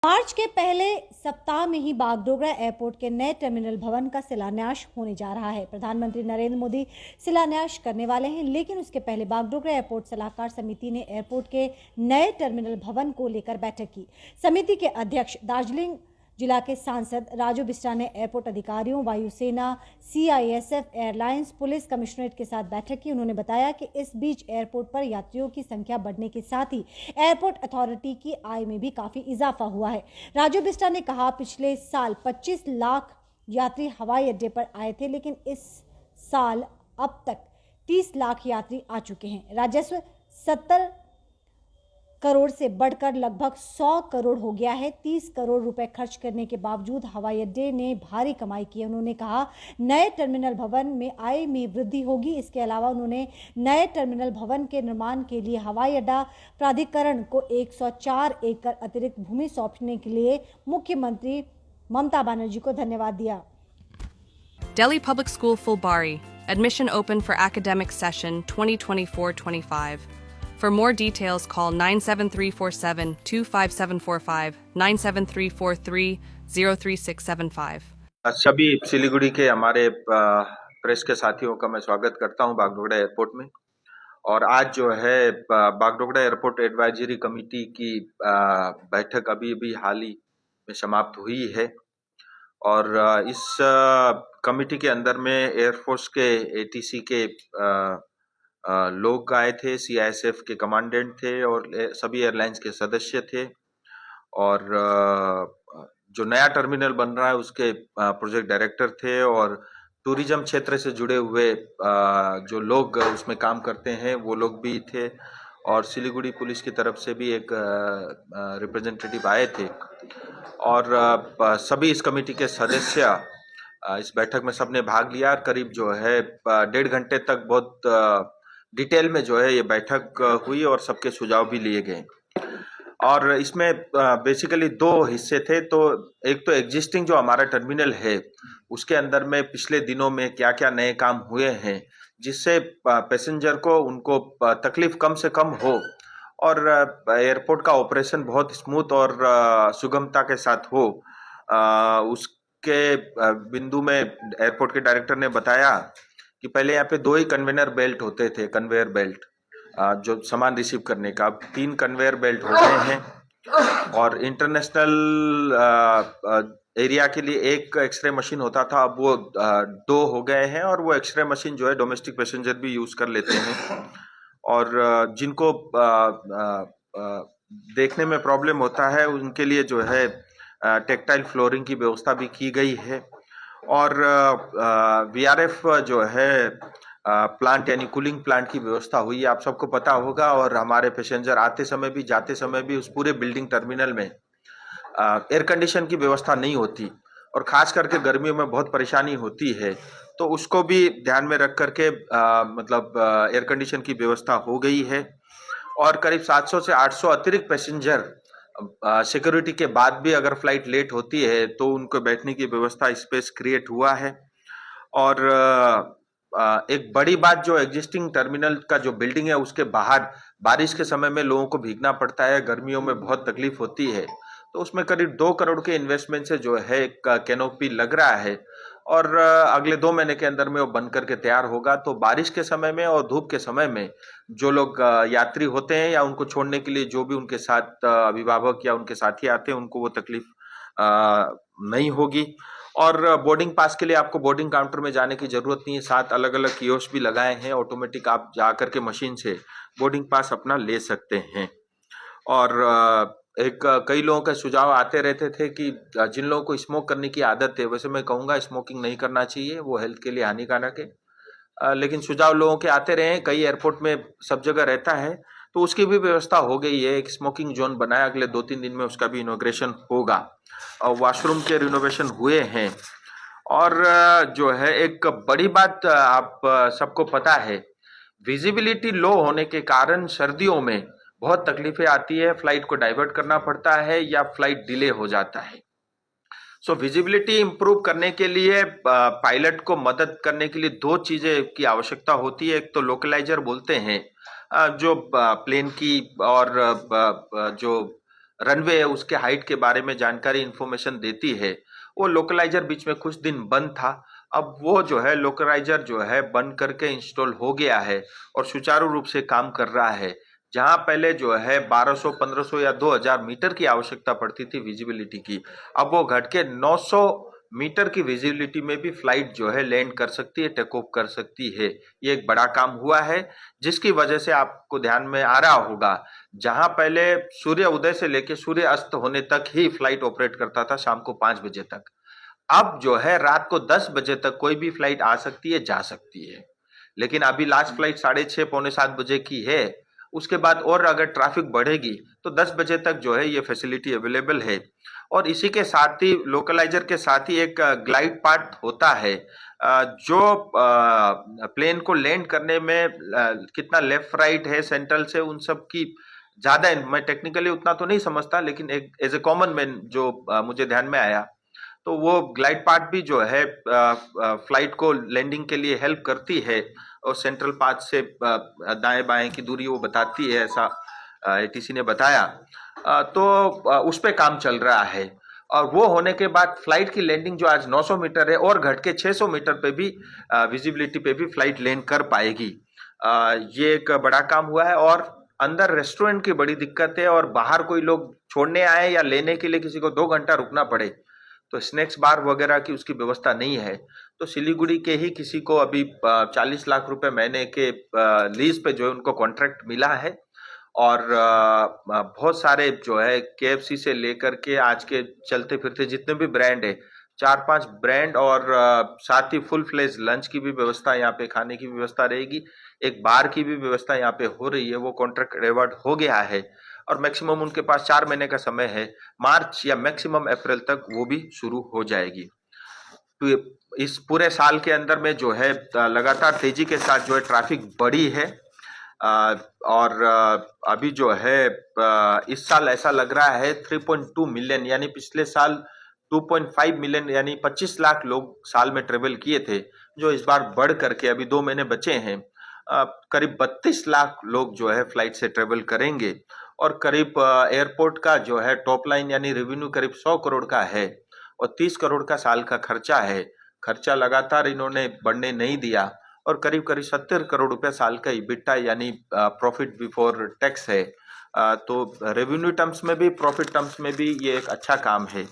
मार्च के पहले सप्ताह में ही बागडोगरा एयरपोर्ट के नए टर्मिनल भवन का शिलान्यास होने जा रहा है। प्रधानमंत्री नरेंद्र मोदी शिलान्यास करने वाले हैं, लेकिन उसके पहले बागडोगरा एयरपोर्ट सलाहकार समिति ने एयरपोर्ट के नए टर्मिनल भवन को लेकर बैठक की। समिति के अध्यक्ष दार्जिलिंग जिला के सांसद राजू बिस्टा ने एयरपोर्ट अधिकारियों, वायुसेना, CISF, एयरलाइंस, पुलिस कमिश्नरेट के साथ बैठक की। उन्होंने बताया कि इस बीच एयरपोर्ट पर यात्रियों की संख्या बढ़ने के साथ ही एयरपोर्ट अथॉरिटी की आय में भी काफी इजाफा हुआ है। राजू बिस्टा ने कहा, पिछले साल 25 लाख यात्री हवाई अड्डे पर आए थे, लेकिन इस साल अब तक 30 लाख यात्री आ चुके हैं। राजस्व 70 करोड़ से बढ़कर लगभग 100 करोड़ हो गया है। 30 करोड़ रुपए खर्च करने के बावजूद हवाई अड्डे ने भारी कमाई की है। उन्होंने कहा, नए टर्मिनल भवन में आय में वृद्धि होगी। इसके अलावा उन्होंने नए टर्मिनल भवन के निर्माण के लिए हवाई अड्डा प्राधिकरण को 104 एकड़ अतिरिक्त भूमि सौंपने के लिए मुख्यमंत्री ममता बनर्जी को धन्यवाद दिया। Delhi Public School Fulbari. Admission open for academic session 2024-25. For more details, call 97347-25745, 97343-03675. सभी सिलीगुड़ी के हमारे प्रेस के साथियों का मैं स्वागत करता हूं बागडोगरा एयरपोर्ट में। और आज जो है बागडोगरा एयरपोर्ट एडवाइजरी कमेटी की बैठक अभी हाल ही में समाप्त हुई है। और इस कमेटी के अंदर में एयरफोर्स के ATC के लोग आए थे, CISF के कमांडेंट थे और सभी एयरलाइंस के सदस्य थे। और जो नया टर्मिनल बन रहा है उसके प्रोजेक्ट डायरेक्टर थे और टूरिज्म क्षेत्र से जुड़े हुए जो लोग उसमें काम करते हैं वो लोग भी थे। और सिलीगुड़ी पुलिस की तरफ से भी एक रिप्रेजेंटेटिव आए थे। और सभी इस कमेटी के सदस्य इस बैठक में सबने भाग लिया। करीब जो है 1.5 घंटे तक बहुत डिटेल में जो है ये बैठक हुई और सबके सुझाव भी लिए गए। और इसमें बेसिकली 2 हिस्से थे। तो एक तो एग्जिस्टिंग जो हमारा टर्मिनल है उसके अंदर में पिछले दिनों में क्या क्या नए काम हुए हैं जिससे पैसेंजर को उनको तकलीफ कम से कम हो और एयरपोर्ट का ऑपरेशन बहुत स्मूथ और सुगमता के साथ हो। उसके बिंदु में एयरपोर्ट के डायरेक्टर ने बताया कि पहले यहाँ पे 2 ही कन्वेयर बेल्ट होते थे, कन्वेयर बेल्ट जो सामान रिसीव करने का। अब 3 कन्वेयर बेल्ट हो गए हैं। और इंटरनेशनल एरिया के लिए एक एक्सरे मशीन होता था, अब वो 2 हो गए हैं। और वो एक्सरे मशीन जो है डोमेस्टिक पैसेंजर भी यूज कर लेते हैं। और जिनको देखने में प्रॉब्लम होता है उनके लिए जो है टेक्टाइल फ्लोरिंग की व्यवस्था भी की गई है। और VRF जो है प्लांट यानी कूलिंग प्लांट की व्यवस्था हुई है, आप सबको पता होगा। और हमारे पैसेंजर आते समय भी जाते समय भी उस पूरे बिल्डिंग टर्मिनल में एयर कंडीशन की व्यवस्था नहीं होती और खास करके गर्मियों में बहुत परेशानी होती है। तो उसको भी ध्यान में रख करके मतलब एयर कंडीशन की व्यवस्था हो गई है। और करीब 700 से 800 अतिरिक्त पैसेंजर सिक्योरिटी के बाद भी अगर फ्लाइट लेट होती है तो उनको बैठने की व्यवस्था स्पेस क्रिएट हुआ है। और एक बड़ी बात, जो एग्जिस्टिंग टर्मिनल का जो बिल्डिंग है उसके बाहर बारिश के समय में लोगों को भीगना पड़ता है, गर्मियों में बहुत तकलीफ होती है। तो उसमें करीब 2 करोड़ के इन्वेस्टमेंट से जो है एक कैनोपी लग रहा है और अगले 2 महीने के अंदर में वो बन करके तैयार होगा। तो बारिश के समय में और धूप के समय में जो लोग यात्री होते हैं या उनको छोड़ने के लिए जो भी उनके साथ अभिभावक या उनके साथी आते हैं उनको वो तकलीफ नहीं होगी। और बोर्डिंग पास के लिए आपको बोर्डिंग काउंटर में जाने की जरूरत नहीं है। 7 अलग अलग कियोस्क भी लगाए हैं, ऑटोमेटिक आप जाकर के मशीन से बोर्डिंग पास अपना ले सकते हैं। और कई लोगों के सुझाव आते रहते थे कि जिन लोगों को स्मोक करने की आदत है, वैसे मैं कहूँगा स्मोकिंग नहीं करना चाहिए, वो हेल्थ के लिए हानिकारक है। लेकिन सुझाव लोगों के आते रहे, कई एयरपोर्ट में सब जगह रहता है तो उसकी भी व्यवस्था हो गई है। एक स्मोकिंग जोन बनाया, अगले 2-3 दिन में उसका भी इनॉग्रेशन होगा। और वॉशरूम के रिनोवेशन हुए हैं। और जो है एक बड़ी बात आप सबको पता है, विजिबिलिटी लो होने के कारण सर्दियों में बहुत तकलीफें आती है, फ्लाइट को डाइवर्ट करना पड़ता है या फ्लाइट डिले हो जाता है। सो विजिबिलिटी इंप्रूव करने के लिए पायलट को मदद करने के लिए 2 चीजें की आवश्यकता होती है। एक तो लोकलाइजर बोलते हैं जो प्लेन की और जो रनवे है उसके हाइट के बारे में जानकारी इंफॉर्मेशन देती है। वो लोकलाइजर बीच में कुछ दिन बंद था, अब वो जो है लोकलाइजर जो है बंद करके इंस्टॉल हो गया है और सुचारू रूप से काम कर रहा है। जहां पहले जो है 1200, 1500 या 2000 मीटर की आवश्यकता पड़ती थी विजिबिलिटी की, अब वो घट के 900 मीटर की विजिबिलिटी में भी फ्लाइट जो है लैंड कर सकती है, टेक ऑफ कर सकती है। ये एक बड़ा काम हुआ है, जिसकी वजह से आपको ध्यान में आ रहा होगा, जहां पहले सूर्य उदय से लेकर सूर्य अस्त होने तक ही फ्लाइट ऑपरेट करता था शाम को 5 बजे तक, अब जो है रात को 10 बजे तक कोई भी फ्लाइट आ सकती है, जा सकती है। लेकिन अभी लास्ट फ्लाइट 6:30 पौने 7 बजे की है। उसके बाद और अगर ट्रैफिक बढ़ेगी तो 10 बजे तक जो है ये फैसिलिटी अवेलेबल है। और इसी के साथ ही लोकलाइजर के साथ ही एक ग्लाइड पाथ होता है, जो प्लेन को लैंड करने में कितना लेफ्ट राइट है सेंट्रल से, उन सब की ज्यादा मैं टेक्निकली उतना तो नहीं समझता, लेकिन एक एज ए कॉमन मैन जो मुझे ध्यान में आया, तो वो ग्लाइड पाथ भी जो है फ्लाइट को लैंडिंग के लिए हेल्प करती है और सेंट्रल पाथ से दाएं बाएं की दूरी वो बताती है, ऐसा एटीसी ने बताया। तो उस पे काम चल रहा है और वो होने के बाद फ्लाइट की लैंडिंग जो आज 900 मीटर है और घट के 600 मीटर पे भी विजिबिलिटी पे भी फ्लाइट लैंड कर पाएगी। ये एक बड़ा काम हुआ है और अंदर रेस्टोरेंट की बड़ी दिक्कत है और बाहर कोई लोग छोड़ने आए या लेने के लिए किसी को 2 घंटा रुकना पड़े तो स्नैक्स बार वगैरह की उसकी व्यवस्था नहीं है। तो सिलीगुड़ी के ही किसी को अभी 40 लाख रुपए महीने के लीज पे जो है उनको कॉन्ट्रैक्ट मिला है और बहुत सारे जो है KFC से लेकर के आज के चलते फिरते जितने भी ब्रांड है, 4-5 ब्रांड और साथ ही फुल फ्लेज लंच की भी व्यवस्था, यहाँ पे खाने की व्यवस्था रहेगी, एक बार की भी व्यवस्था यहाँ पे हो रही है। वो कॉन्ट्रैक्ट रिवर्ट हो गया है और मैक्सिमम उनके पास 4 महीने का समय है, मार्च या मैक्सिमम अप्रैल तक वो भी शुरू हो जाएगी। तो इस पूरे साल के अंदर में जो है लगातार तेजी के साथ जो है ट्रैफिक बढ़ी है और अभी जो है इस साल ऐसा लग रहा है 3.2 मिलियन, यानी पिछले साल 2.5 मिलियन यानी 25 लाख लोग साल में ट्रेवल किए थे, जो इस बार बढ़ करके अभी 2 महीने बचे हैं करीब 32 लाख लोग जो है फ्लाइट से ट्रेवल करेंगे और करीब एयरपोर्ट का जो है टॉप लाइन यानी रेवेन्यू करीब 100 करोड़ का है और 30 करोड़ का साल का खर्चा है। खर्चा लगातार इन्होंने बढ़ने नहीं दिया और करीब करीब 70 करोड़ रुपए साल का इबिटा यानी प्रॉफिट बिफोर टैक्स है। तो रेवेन्यू टर्म्स में भी प्रॉफिट टर्म्स में भी ये एक अच्छा काम है।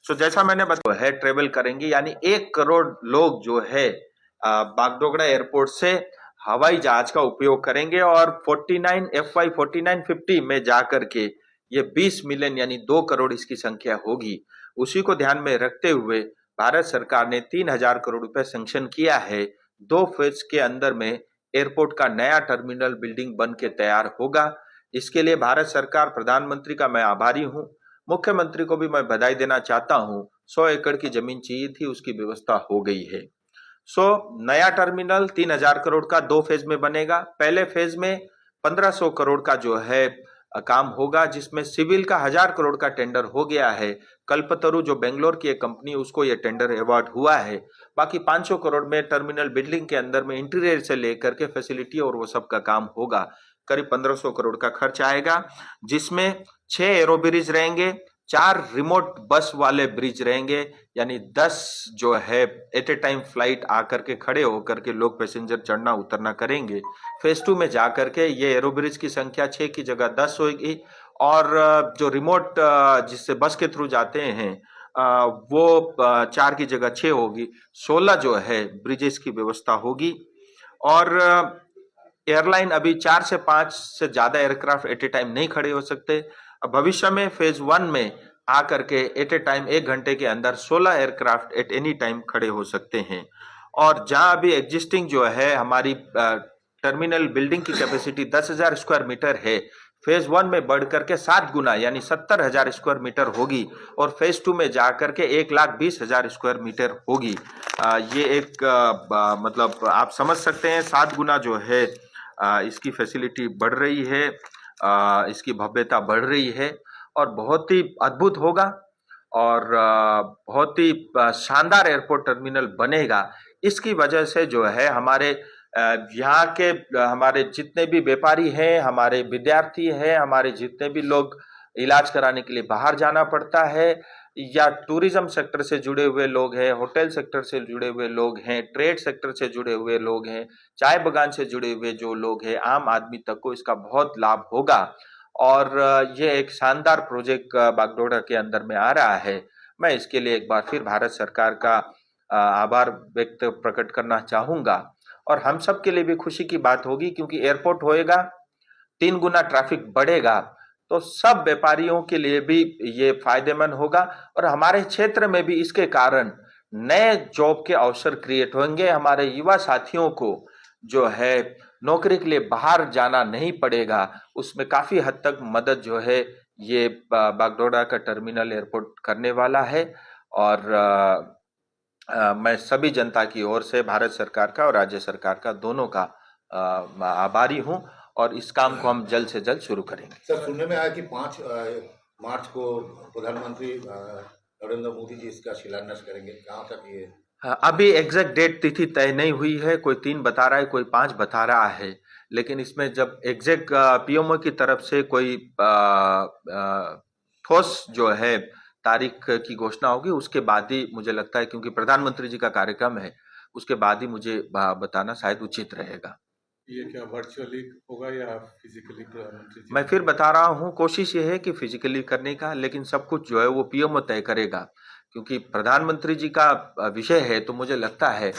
सो जैसा मैंने बताया है ट्रेवल करेंगे, यानी 1 करोड़ लोग जो है बागडोगरा एयरपोर्ट से हवाई जहाज का उपयोग करेंगे और FY 4950 में जाकर के ये 20 मिलियन यानी 2 करोड़ इसकी संख्या होगी। उसी को ध्यान में रखते हुए भारत सरकार ने 3000 करोड़ रुपए सैंक्शन किया है। 2 फेज के अंदर में एयरपोर्ट का नया टर्मिनल बिल्डिंग बन के तैयार होगा। इसके लिए भारत सरकार, प्रधानमंत्री का मैं आभारी हूं, मुख्यमंत्री को भी मैं बधाई देना चाहता हूं। 100 एकड़ की जमीन चाहिए थी, उसकी व्यवस्था हो गई है। नया टर्मिनल 3000 करोड़ का 2 फेज में बनेगा। पहले फेज में 1500 करोड़ का जो है काम होगा, जिसमें सिविल का 1000 करोड़ का टेंडर हो गया है। कल्पतरु जो बेंगलोर की एक कंपनी, उसको ये टेंडर अवार्ड हुआ है। बाकी 500 करोड़ में टर्मिनल बिल्डिंग के अंदर में इंटीरियर से लेकर के फैसिलिटी और वो सब का काम होगा। करीब 1500 करोड़ का खर्च आएगा, जिसमें 6 एरो ब्रिज रहेंगे, 4 रिमोट बस वाले ब्रिज रहेंगे, यानी 10 जो है एट ए टाइम फ्लाइट आकर के खड़े होकर के लोग पैसेंजर चढ़ना उतरना करेंगे। फेज 2 में जाकर के ये एरो ब्रिज की संख्या 6 की जगह 10 होगी और जो रिमोट जिससे बस के थ्रू जाते हैं वो 4 की जगह 6 होगी। 16 जो है ब्रिजेस की व्यवस्था होगी और एयरलाइन अभी 4 से 5 से ज्यादा एयरक्राफ्ट एट ए टाइम नहीं खड़े हो सकते। भविष्य में फेज 1 में आकर के एट ए टाइम 1 घंटे के अंदर 16 एयरक्राफ्ट एट एनी टाइम खड़े हो सकते हैं। और जहां अभी एग्जिस्टिंग जो है हमारी टर्मिनल बिल्डिंग की कैपेसिटी 10,000 स्क्वायर मीटर है, फेज 1 में बढ़ करके 7 गुना यानी 70,000 स्क्वायर मीटर होगी और फेज 2 में जाकर के 1,20,000 स्क्वायर मीटर होगी। ये एक मतलब आप समझ सकते हैं 7 गुना जो है इसकी फैसिलिटी बढ़ रही है, इसकी भव्यता बढ़ रही है और बहुत ही अद्भुत होगा और बहुत ही शानदार एयरपोर्ट टर्मिनल बनेगा। इसकी वजह से जो है हमारे यहाँ के हमारे जितने भी व्यापारी हैं, हमारे विद्यार्थी हैं, हमारे जितने भी लोग इलाज कराने के लिए बाहर जाना पड़ता है, या टूरिज्म सेक्टर से जुड़े हुए लोग हैं, होटल सेक्टर से जुड़े हुए लोग हैं, ट्रेड सेक्टर से जुड़े हुए लोग हैं, चाय बागान से जुड़े हुए जो लोग हैं, आम आदमी तक को इसका बहुत लाभ होगा। और ये एक शानदार प्रोजेक्ट बागडोगरा के अंदर में आ रहा है। मैं इसके लिए एक बार फिर भारत सरकार का आभार व्यक्त प्रकट करना चाहूंगा। और हम सब के लिए भी खुशी की बात होगी, क्योंकि एयरपोर्ट होएगा, 3 गुना ट्रैफिक बढ़ेगा, तो सब व्यापारियों के लिए भी ये फायदेमंद होगा। और हमारे क्षेत्र में भी इसके कारण नए जॉब के अवसर क्रिएट होंगे। हमारे युवा साथियों को जो है नौकरी के लिए बाहर जाना नहीं पड़ेगा, उसमें काफी हद तक मदद जो है ये बागडोगरा का टर्मिनल एयरपोर्ट करने वाला है। और मैं सभी जनता की ओर से भारत सरकार का और राज्य सरकार का दोनों का आभारी हूं, और इस काम को हम जल्द से जल्द शुरू करेंगे। सर, सुनने में आया कि 5 मार्च को प्रधानमंत्री नरेंद्र मोदी जी इसका शिलान्यास करेंगे, कहाँ तक ये? हाँ, अभी एग्जैक्ट डेट तिथि तय नहीं हुई है, कोई 3 बता रहा है, कोई 5 बता रहा है, लेकिन इसमें जब एग्जैक्ट पीएमओ की तरफ से कोई ठोस जो है तारीख की घोषणा होगी, उसके बाद ही मुझे लगता है, क्योंकि प्रधानमंत्री जी का कार्यक्रम है, उसके बाद ही मुझे बताना शायद उचित रहेगा। ये क्या वर्चुअली होगा या फिजिकली? प्रधानमंत्री जी, मैं फिर बता रहा हूँ, कोशिश ये है कि फिजिकली करने का, लेकिन सब कुछ जो है वो पीएमओ तय करेगा, क्योंकि प्रधानमंत्री जी का विषय है। तो मुझे लगता है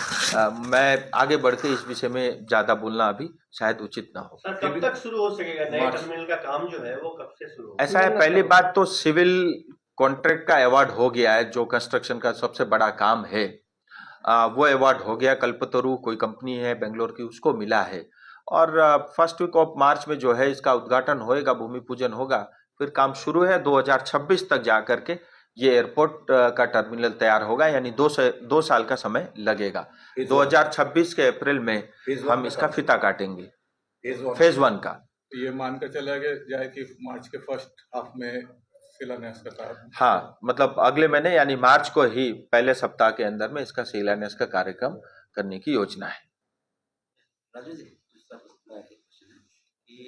मैं आगे बढ़ के इस विषय में ज्यादा बोलना अभी शायद उचित ना हो। सर, कब तक शुरू हो सकेगा नए टर्मिनल का काम जो है, वो कब से शुरू होगा? ऐसा है, पहली बात तो सिविल कॉन्ट्रैक्ट का अवार्ड हो गया है, जो कंस्ट्रक्शन का सबसे बड़ा काम है, वो अवार्ड हो गया। कल्पतरु कोई कंपनी है बेंगलोर की, उसको मिला है। और फर्स्ट वीक ऑफ मार्च में जो है इसका उद्घाटन होएगा, भूमि पूजन होगा, फिर काम शुरू है। 2026 तक जाकर के ये एयरपोर्ट का टर्मिनल तैयार होगा, यानी 2 साल का समय लगेगा। 2026 के अप्रैल में हम इसका फीता काटेंगे, फेज 1 का। ये मानकर चला जाए कि मार्च के फर्स्ट हाफ में शिलान्यास का कार्य? हाँ, मतलब अगले महीने यानी मार्च को ही पहले सप्ताह के अंदर में इसका शिलान्यास का कार्यक्रम करने की योजना है। राजू जी,